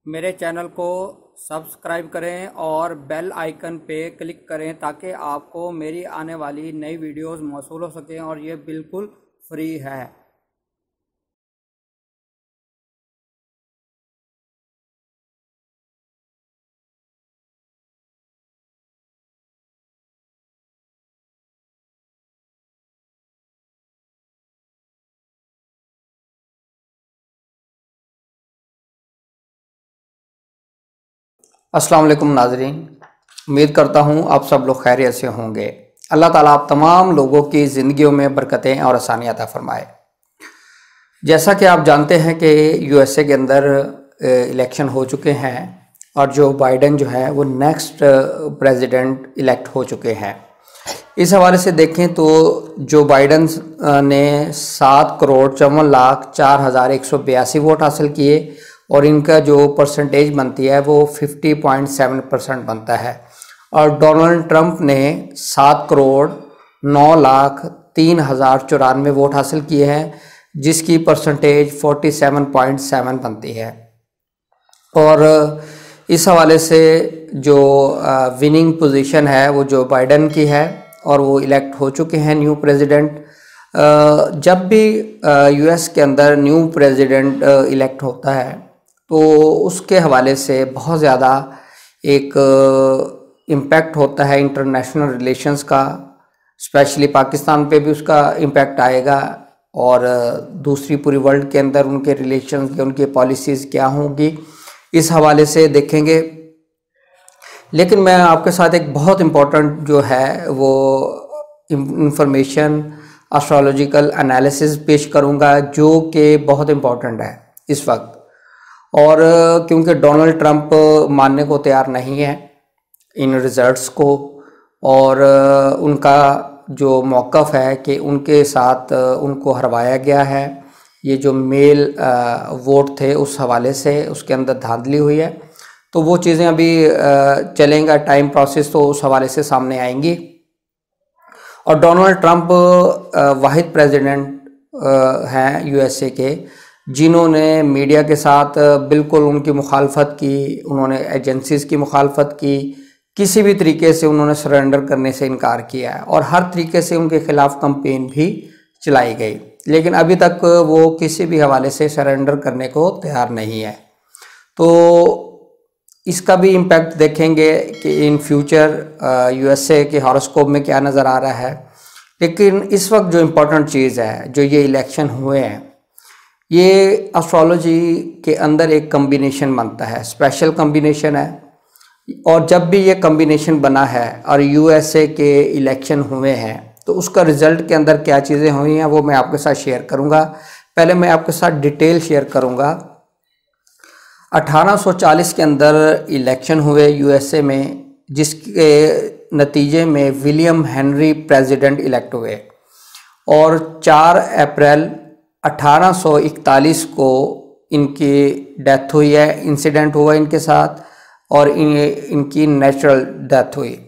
मेरे चैनल को सब्सक्राइब करें और बेल आइकन पे क्लिक करें ताकि आपको मेरी आने वाली नई वीडियोस मौसूल हो सकें और ये बिल्कुल फ्री है। अस्सलाम वालेकुम नाज़रीन, उम्मीद करता हूँ आप सब लोग खैरियत से होंगे। अल्लाह ताला आप तमाम लोगों की ज़िंदगियों में बरकतें और आसानियाँ अता फरमाए। जैसा कि आप जानते हैं कि यूएसए के अंदर इलेक्शन हो चुके हैं और जो बाइडेन जो है वो नेक्स्ट प्रेसिडेंट इलेक्ट हो चुके हैं। इस हवाले से देखें तो जो बाइडेन ने 7,54,04,182 वोट हासिल किए और इनका जो परसेंटेज बनती है वो 50.7% बनता है। और डोनाल्ड ट्रंप ने 7,09,03,094 वोट हासिल किए हैं जिसकी परसेंटेज 47.7 बनती है। और इस हवाले से जो विनिंग पोजीशन है वो जो बाइडेन की है और वो इलेक्ट हो चुके हैं न्यू प्रेसिडेंट। जब भी यूएस के अंदर न्यू प्रेसिडेंट इलेक्ट होता है तो उसके हवाले से बहुत ज़्यादा एक इम्पैक्ट होता है इंटरनेशनल रिलेशंस का, स्पेशली पाकिस्तान पे भी उसका इम्पैक्ट आएगा और दूसरी पूरी वर्ल्ड के अंदर उनके रिलेशंस के उनकी पॉलिसीज़ क्या होंगी इस हवाले से देखेंगे। लेकिन मैं आपके साथ एक बहुत इम्पोर्टेंट जो है वो इंफॉर्मेशन एस्ट्रोलॉजिकल एनालिसिस पेश करूंगा जो कि बहुत इम्पोर्टेंट है इस वक्त। और क्योंकि डोनाल्ड ट्रंप मानने को तैयार नहीं है इन रिजल्ट्स को और उनका जो मौक़िफ़ है कि उनके साथ उनको हरवाया गया है, ये जो मेल वोट थे उस हवाले से उसके अंदर धांधली हुई है, तो वो चीज़ें अभी चलेंगा टाइम प्रोसेस तो उस हवाले से सामने आएंगी। और डोनाल्ड ट्रंप वाहिद प्रेसिडेंट हैं यूएसए के जिन्होंने मीडिया के साथ बिल्कुल उनकी मुखालफत की, उन्होंने एजेंसीज़ की मुखालफत की, किसी भी तरीके से उन्होंने सरेंडर करने से इनकार किया है और हर तरीके से उनके ख़िलाफ़ कंपेन भी चलाई गई, लेकिन अभी तक वो किसी भी हवाले से सरेंडर करने को तैयार नहीं है। तो इसका भी इम्पैक्ट देखेंगे कि इन फ्यूचर यूएसए के हॉरोस्कोप में क्या नज़र आ रहा है। लेकिन इस वक्त जो इम्पोर्टेंट चीज़ है, जो ये इलेक्शन हुए हैं, ये एस्ट्रोलॉजी के अंदर एक कम्बिनेशन बनता है, स्पेशल कम्बिनेशन है। और जब भी ये कम्बिनेशन बना है और यूएसए के इलेक्शन हुए हैं तो उसका रिज़ल्ट के अंदर क्या चीज़ें हुई हैं वो मैं आपके साथ शेयर करूँगा। पहले मैं आपके साथ डिटेल शेयर करूँगा। 1840 के अंदर इलेक्शन हुए यूएसए में जिसके नतीजे में विलियम हेनरी प्रेसिडेंट इलेक्ट हुए और 4 अप्रैल 1841 को इनकी डेथ हुई है, इंसिडेंट हुआ इनके साथ और इनकी नेचुरल डेथ हुई।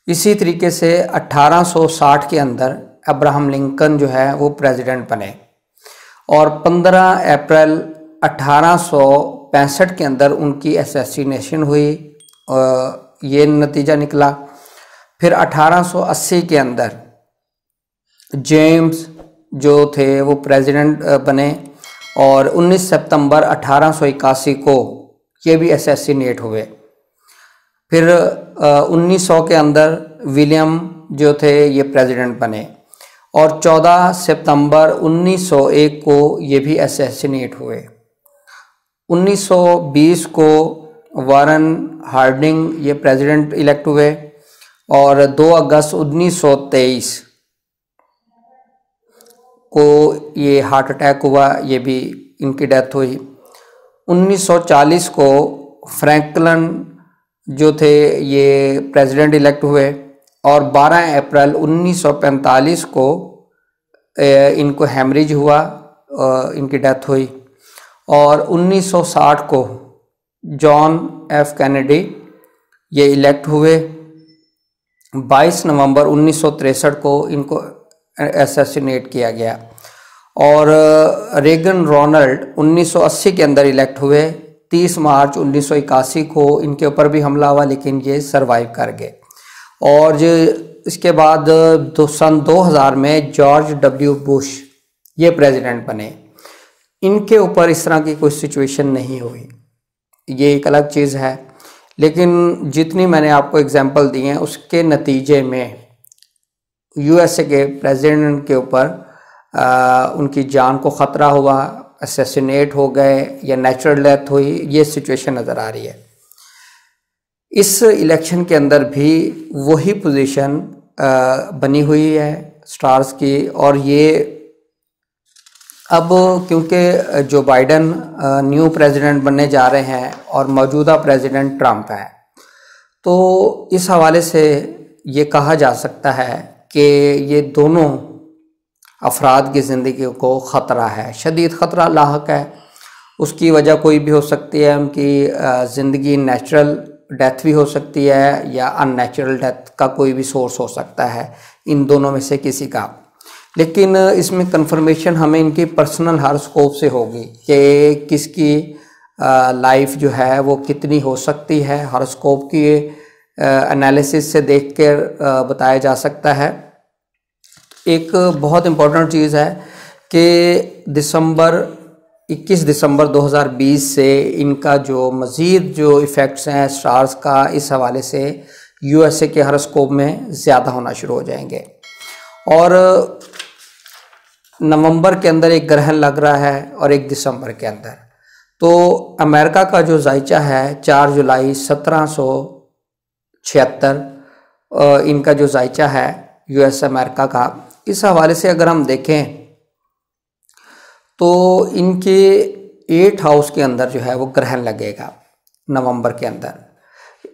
इसी तरीके से 1860 के अंदर अब्राहम लिंकन जो है वो प्रेसिडेंट बने और 15 अप्रैल 1865 के अंदर उनकी असैसिनेशन हुई, ये नतीजा निकला। फिर 1880 के अंदर जेम्स जो थे वो प्रेसिडेंट बने और 19 सितंबर 1881 को ये भी असैसिनेट हुए। फिर 1900 के अंदर विलियम जो थे ये प्रेसिडेंट बने और 14 सितंबर 1901 को ये भी असैसिनेट हुए। 1920 को वारन हार्डिंग ये प्रेसिडेंट इलेक्ट हुए और 2 अगस्त 1923 को ये हार्ट अटैक हुआ, ये भी इनकी डेथ हुई। 1940 को फ्रैंकलिन जो थे ये प्रेसिडेंट इलेक्ट हुए और 12 अप्रैल 1945 को इनको हेमरेज हुआ, इनकी डेथ हुई। और 1960 को जॉन एफ कैनेडी ये इलेक्ट हुए। 22 नवंबर 1963 को इनको असैसिनेट किया गया और रेगन रोनाल्ड 1980 के अंदर इलेक्ट हुए 30 मार्च 1981 को इनके ऊपर भी हमला हुआ, लेकिन ये सरवाइव कर गए। और इसके बाद सन 2000 में जॉर्ज डब्ल्यू बुश ये प्रेसिडेंट बने। इनके ऊपर इस तरह की कोई सिचुएशन नहीं हुई, ये एक अलग चीज़ है। लेकिन जितनी मैंने आपको एग्जांपल दी हैं उसके नतीजे में यूएसए के प्रेसिडेंट के ऊपर उनकी जान को ख़तरा हुआ, असैसिनेट हो गए या नेचुरल डेथ हुई, ये सिचुएशन नज़र आ रही है। इस इलेक्शन के अंदर भी वही पोजीशन बनी हुई है स्टार्स की। और ये अब क्योंकि जो बाइडन न्यू प्रेसिडेंट बनने जा रहे हैं और मौजूदा प्रेसिडेंट ट्रंप है, तो इस हवाले से ये कहा जा सकता है कि ये दोनों अफराद की ज़िंदगी को ख़तरा है, शदीद ख़तरा लाहक है। उसकी वजह कोई भी हो सकती है, उनकी ज़िंदगी नेचुरल डेथ भी हो सकती है या अननेचुरल डेथ का कोई भी सोर्स हो सकता है, इन दोनों में से किसी का। लेकिन इसमें कंफर्मेशन हमें इनकी पर्सनल हॉरोस्कोप से होगी कि किसकी लाइफ जो है वो कितनी हो सकती है। हॉरोस्कोप की एनालिसिस से देख कर बताया जा सकता है। एक बहुत इम्पोर्टेंट चीज़ है कि 21 दिसंबर 2020 से इनका जो मज़ीद जो इफ़ेक्ट्स हैं स्टार्स का, इस हवाले से यूएसए के हॉरोस्कोप में ज़्यादा होना शुरू हो जाएंगे। और नवंबर के अंदर एक ग्रहण लग रहा है और 1 दिसंबर के अंदर। तो अमेरिका का जो जायचा है 4 जुलाई 1776 इनका जो जायचा है यूएस अमेरिका का, इस हवाले से अगर हम देखें तो इनके 8 हाउस के अंदर जो है वो ग्रहण लगेगा नवंबर के अंदर।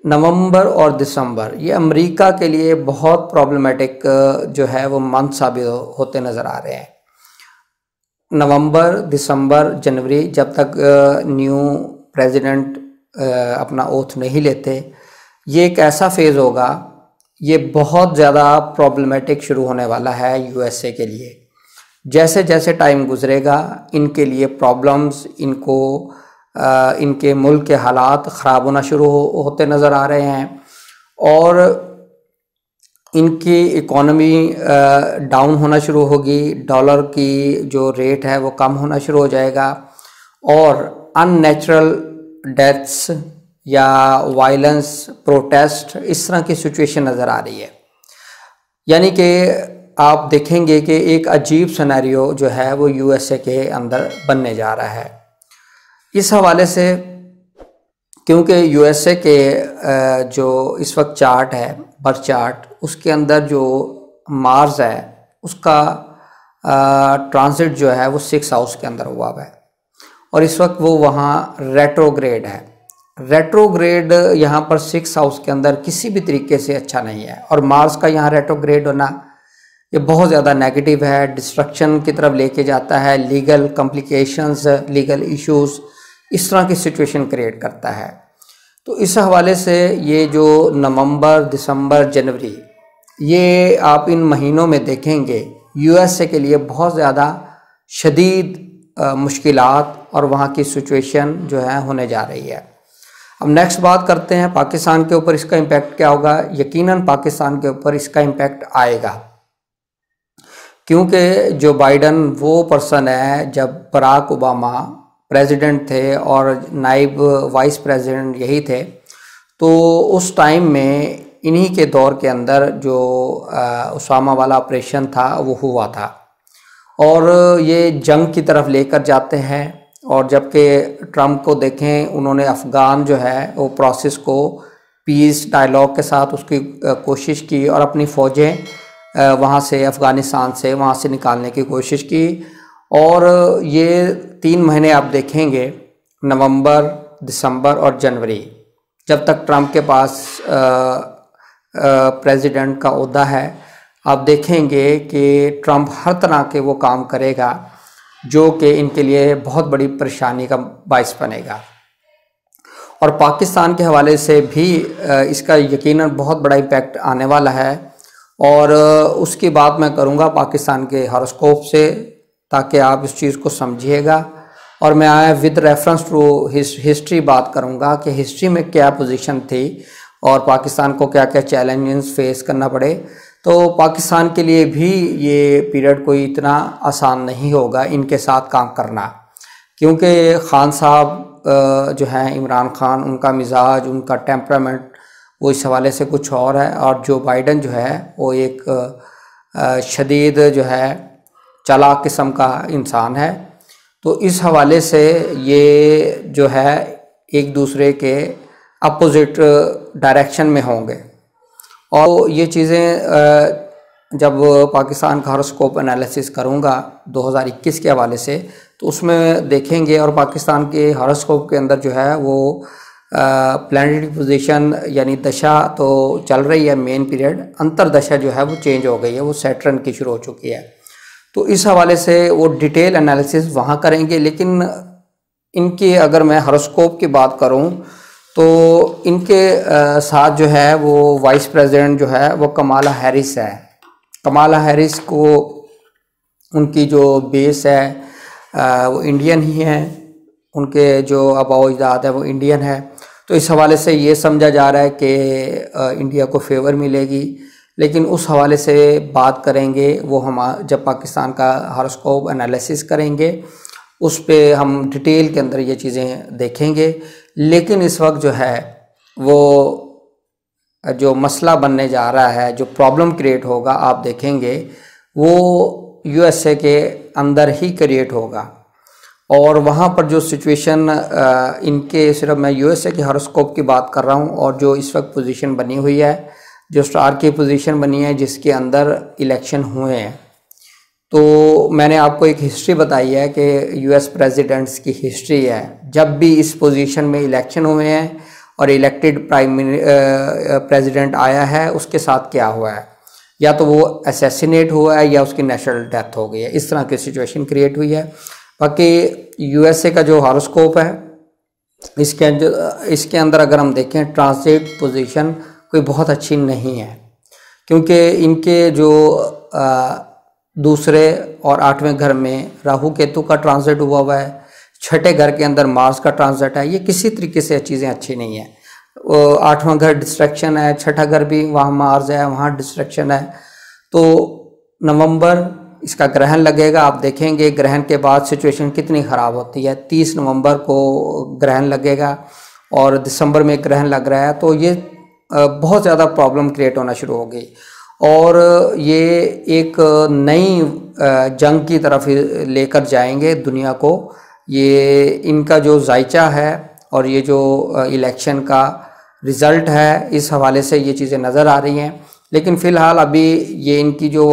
नवंबर और दिसंबर ये अमेरिका के लिए बहुत प्रॉब्लमेटिक जो है वो मंथ साबित होते नज़र आ रहे हैं। नवंबर, दिसंबर, जनवरी, जब तक न्यू प्रेसिडेंट अपना ओथ नहीं लेते, ये एक ऐसा फेज़ होगा, ये बहुत ज़्यादा प्रॉब्लमेटिक शुरू होने वाला है यूएसए के लिए। जैसे जैसे टाइम गुजरेगा इनके लिए प्रॉब्लम्स, इनके मुल्क के हालात ख़राब होना शुरू होते नज़र आ रहे हैं और इनकी इकोनॉमी डाउन होना शुरू होगी। डॉलर की जो रेट है वो कम होना शुरू हो जाएगा और अननेचुरल डेथ्स या वायलेंस, प्रोटेस्ट, इस तरह की सिचुएशन नज़र आ रही है। यानी कि आप देखेंगे कि एक अजीब सिनेरियो जो है वो यूएसए के अंदर बनने जा रहा है। इस हवाले से क्योंकि यूएसए के जो इस वक्त चार्ट है, बर्थ चार्ट, उसके अंदर जो मार्स है उसका ट्रांजिट जो है वो 6 हाउस के अंदर हुआ है और इस वक्त वो वहाँ रेट्रोग्रेड है। रेट्रोग्रेड यहाँ पर 6 हाउस के अंदर किसी भी तरीके से अच्छा नहीं है और मार्स का यहाँ रेट्रोग्रेड होना ये बहुत ज़्यादा नेगेटिव है, डिस्ट्रक्शन की तरफ लेके जाता है, लीगल कॉम्प्लिकेशंस, लीगल इश्यूज़, इस तरह की सिचुएशन क्रिएट करता है। तो इस हवाले से ये जो नवंबर, दिसंबर, जनवरी, ये आप इन महीनों में देखेंगे यूएसए के लिए बहुत ज़्यादा शदीद मुश्किलात और वहाँ की सिचुएशन जो है होने जा रही है। अब नेक्स्ट बात करते हैं पाकिस्तान के ऊपर इसका इम्पैक्ट क्या होगा। यकीनन पाकिस्तान के ऊपर इसका इम्पैक्ट आएगा क्योंकि जो बाइडन वो पर्सन है, जब बराक ओबामा प्रेसिडेंट थे और नाइब वाइस प्रेसिडेंट यही थे, तो उस टाइम में इन्हीं के दौर के अंदर जो उसामा वाला ऑपरेशन था वो हुआ था और ये जंग की तरफ लेकर जाते हैं। और जबकि ट्रंप को देखें, उन्होंने अफ़गान जो है वो प्रोसेस को पीस डायलॉग के साथ उसकी कोशिश की और अपनी फ़ौजें वहाँ से, अफ़गानिस्तान से, वहाँ से निकालने की कोशिश की। और ये 3 महीने आप देखेंगे, नवंबर, दिसंबर और जनवरी, जब तक ट्रंप के पास प्रेसिडेंट का ओहदा है, आप देखेंगे कि ट्रंप हर तरह के वो काम करेगा जो कि इनके लिए बहुत बड़ी परेशानी का बायस बनेगा। और पाकिस्तान के हवाले से भी इसका यकीनन बहुत बड़ा इम्पैक्ट आने वाला है और उसकी बात मैं करूँगा पाकिस्तान के हॉरोस्कोप से, ताकि आप इस चीज़ को समझिएगा और मैं विद रेफरेंस टू हिस्ट्री बात करूँगा कि हिस्ट्री में क्या पोजीशन थी और पाकिस्तान को क्या क्या चैलेंजेस फेस करना पड़े। तो पाकिस्तान के लिए भी ये पीरियड कोई इतना आसान नहीं होगा इनके साथ काम करना, क्योंकि खान साहब जो हैं इमरान खान, उनका मिजाज, उनका टेम्परामेंट वो इस हवाले से कुछ और है, और जो बाइडन जो है वो एक शदीद जो है चालाक किस्म का इंसान है। तो इस हवाले से ये जो है एक दूसरे के अपोजिट डायरेक्शन में होंगे। और ये चीज़ें जब पाकिस्तान का हॉरोस्कोप एनालिसिस करूँगा 2021 के हवाले से, तो उसमें देखेंगे। और पाकिस्तान के हॉरोस्कोप के अंदर जो है वो प्लैनेटरी पोजीशन यानी दशा तो चल रही है, मेन पीरियड अंतर दशा जो है वो चेंज हो गई है, वो सैटर्न की शुरू हो चुकी है। तो इस हवाले से वो डिटेल एनालिसिस वहाँ करेंगे। लेकिन इनकी अगर मैं हॉरोस्कोप की बात करूँ तो इनके साथ जो है वो वाइस प्रेसिडेंट जो है वो कमाला हैरिस है। कमाला हैरिस को उनकी जो बेस है वो इंडियन ही है, उनके जो आबाओ अजदाद है वो इंडियन है। तो इस हवाले से ये समझा जा रहा है कि इंडिया को फेवर मिलेगी। लेकिन उस हवाले से बात करेंगे वो हम जब पाकिस्तान का हॉरोस्कोप एनालिसिस करेंगे, उस पे हम डिटेल के अंदर ये चीज़ें देखेंगे। लेकिन इस वक्त जो है वो जो मसला बनने जा रहा है, जो प्रॉब्लम क्रिएट होगा, आप देखेंगे वो यूएसए के अंदर ही क्रिएट होगा। और वहाँ पर जो सिचुएशन इनके, सिर्फ मैं यूएसए के हॉरोस्कोप की बात कर रहा हूँ, और जो इस वक्त पोजीशन बनी हुई है, जो स्टार की पोजीशन बनी है जिसके अंदर इलेक्शन हुए हैं। तो मैंने आपको एक हिस्ट्री बताई है कि यूएस प्रेसिडेंट्स की हिस्ट्री है, जब भी इस पोजीशन में इलेक्शन हुए हैं और इलेक्टेड प्रेसिडेंट आया है उसके साथ क्या हुआ है, या तो वो असैसिनेट हुआ है या उसकी नेचुरल डेथ हो गई है। इस तरह की सिचुएशन क्रिएट हुई है। बाकी यूएसए का जो हॉरोस्कोप है इसके अंदर अगर हम देखें, ट्रांजिट पोजीशन कोई बहुत अच्छी नहीं है, क्योंकि इनके जो दूसरे और 8वें घर में राहु केतु का ट्रांजिट हुआ है, 6ठे घर के अंदर मार्स का ट्रांजिट है। ये किसी तरीके से चीज़ें अच्छी नहीं है। 8वां घर डिस्ट्रैक्शन है, 6ठा घर भी वहाँ मार्स है, वहाँ डिस्ट्रैक्शन है। तो नवंबर इसका ग्रहण लगेगा, आप देखेंगे ग्रहण के बाद सिचुएशन कितनी ख़राब होती है। 30 नवंबर को ग्रहण लगेगा और दिसंबर में ग्रहण लग रहा है, तो ये बहुत ज़्यादा प्रॉब्लम क्रिएट होना शुरू हो गई और ये एक नई जंग की तरफ लेकर जाएंगे दुनिया को। ये इनका जो जायचा है और ये जो इलेक्शन का रिज़ल्ट है, इस हवाले से ये चीज़ें नज़र आ रही हैं। लेकिन फ़िलहाल अभी ये इनकी जो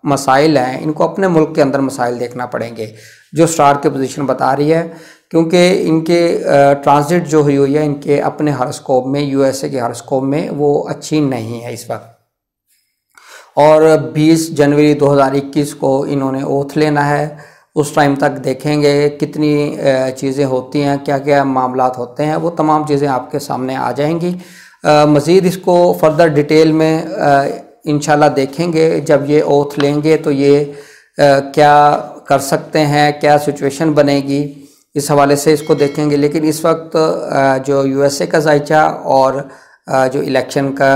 मसाइल हैं, इनको अपने मुल्क के अंदर मसाइल देखना पड़ेंगे, जो स्टार की पोजीशन बता रही है, क्योंकि इनके ट्रांजिट जो हुई है इनके अपने हॉरोस्कोप में, यूएसए के हॉरोस्कोप में, वो अच्छी नहीं है इस वक्त। और 20 जनवरी 2021 को इन्होंने ओथ लेना है। उस टाइम तक देखेंगे कितनी चीज़ें होती हैं, क्या क्या मामलात होते हैं, वो तमाम चीज़ें आपके सामने आ जाएंगी। मज़ीद इसको फर्दर डिटेल में इंशाल्लाह देखेंगे। जब ये ओथ लेंगे तो ये क्या कर सकते हैं, क्या सिचुएशन बनेगी, इस हवाले से इसको देखेंगे। लेकिन इस वक्त जो यूएसए का जायचा और जो इलेक्शन का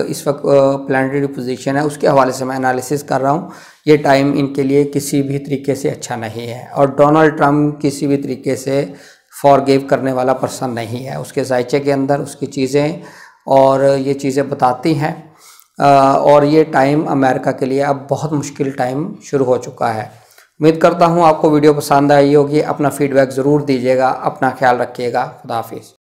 इस वक्त प्लानिटरी पोजीशन है, उसके हवाले से मैं एनालिसिस कर रहा हूँ। ये टाइम इनके लिए किसी भी तरीके से अच्छा नहीं है और डोनाल्ड ट्रम्प किसी भी तरीके से फॉरगिव करने वाला पर्सन नहीं है। उसके जायचे के अंदर उसकी चीज़ें और ये चीज़ें बताती हैं और ये टाइम अमेरिका के लिए अब बहुत मुश्किल टाइम शुरू हो चुका है। उम्मीद करता हूँ आपको वीडियो पसंद आई होगी। अपना फीडबैक ज़रूर दीजिएगा। अपना ख्याल रखिएगा। खुदा हाफिज़।